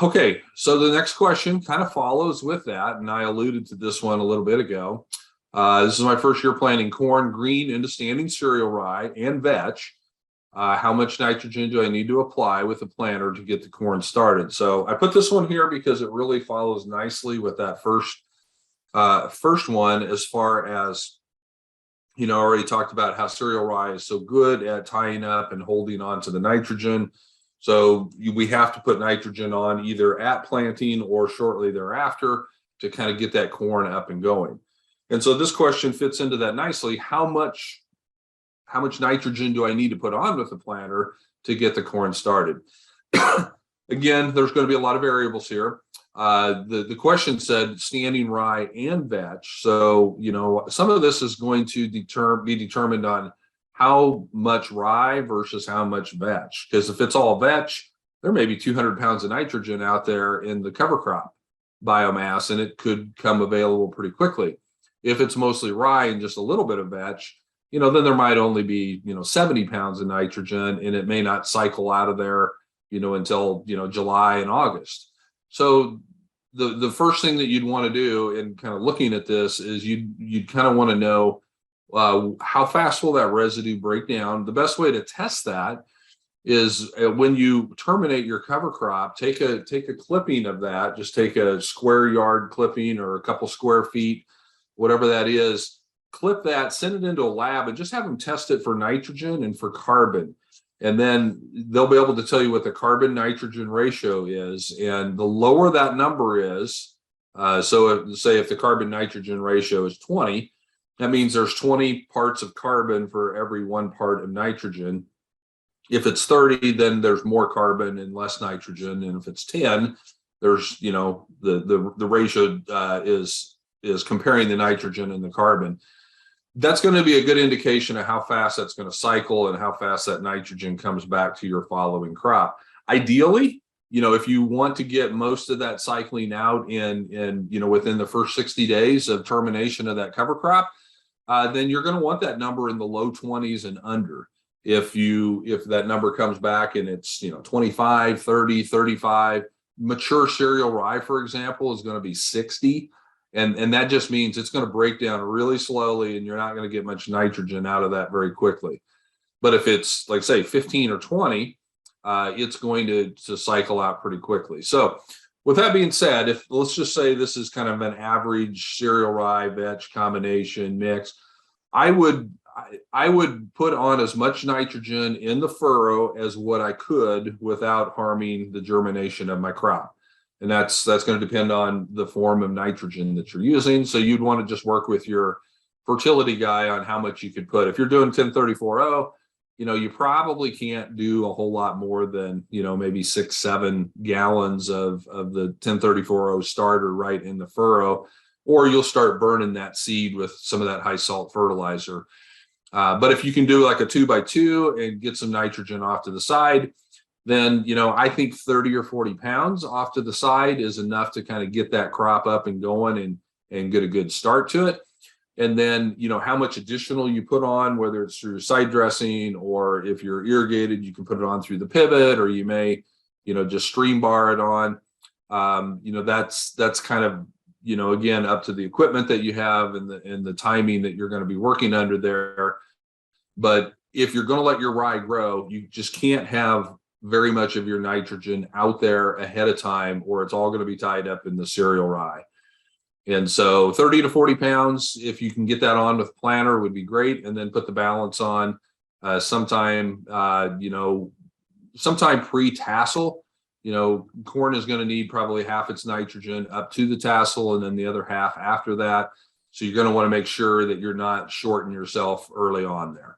Okay, so the next question kind of follows with that, and I alluded to this one a little bit ago. This is my first year planting corn green into standing cereal rye and vetch. How much nitrogen do I need to apply with the planter to get the corn started? So I put this one here because it really follows nicely with that first one, as far as, I already talked about how cereal rye is so good at tying up and holding on to the nitrogen. So we have to put nitrogen on either at planting or shortly thereafter to kind of get that corn up and going. And so this question fits into that nicely. How much nitrogen do I need to put on with the planter to get the corn started? Again, there's going to be a lot of variables here. The question said standing rye and vetch. So, some of this is going to be determined on how much rye versus how much vetch. Because if it's all vetch, there may be 200 pounds of nitrogen out there in the cover crop biomass, and it could come available pretty quickly. If it's mostly rye and just a little bit of vetch, then there might only be, 70 pounds of nitrogen, and it may not cycle out of there, until, July and August. So the first thing that you'd want to do in kind of looking at this is you'd kind of want to know how fast will that residue break down. The best way to test that is when you terminate your cover crop, take a clipping of that, just take a square yard clipping or a couple square feet, whatever that is, clip that, send it into a lab, and just have them test it for nitrogen and for carbon. And then they'll be able to tell you what the carbon nitrogen ratio is. And the lower that number is, say if the carbon nitrogen ratio is 20, that means there's 20 parts of carbon for every 1 part of nitrogen. If it's 30, then there's more carbon and less nitrogen. And if it's 10, there's, the ratio is comparing the nitrogen and the carbon. That's going to be a good indication of how fast that's going to cycle and how fast that nitrogen comes back to your following crop. Ideally, if you want to get most of that cycling out in within the first 60 days of termination of that cover crop, then you're going to want that number in the low 20s and under. If that number comes back and it's 25, 30, 35, mature cereal rye, for example, is going to be 60. And that just means it's going to break down really slowly, and you're not going to get much nitrogen out of that very quickly. But if it's, like, say, 15 or 20, it's going to cycle out pretty quickly. So with that being said, let's just say this is kind of an average cereal rye vetch combination mix, I would put on as much nitrogen in the furrow as what I could without harming the germination of my crop. And that's going to depend on the form of nitrogen that you're using. So you'd want to just work with your fertility guy on how much you could put. If you're doing 10-34-0, you probably can't do a whole lot more than, maybe 6-7 gallons of the 10-34-0 starter right in the furrow, or you'll start burning that seed with some of that high salt fertilizer. But if you can do like a 2x2 and get some nitrogen off to the side, then, I think 30 or 40 pounds off to the side is enough to kind of get that crop up and going and get a good start to it. And then, how much additional you put on, whether it's through side dressing or if you're irrigated, you can put it on through the pivot, or you may, just stream bar it on. That's kind of, again, up to the equipment that you have and the timing that you're going to be working under there. But if you're going to let your rye grow, you just can't have very much of your nitrogen out there ahead of time, or it's all going to be tied up in the cereal rye. And so 30 to 40 pounds, if you can get that on with planter, would be great. And then put the balance on sometime pre-tassel. Corn is going to need probably half its nitrogen up to the tassel, and then the other half after that. So you're going to want to make sure that you're not shorting yourself early on there.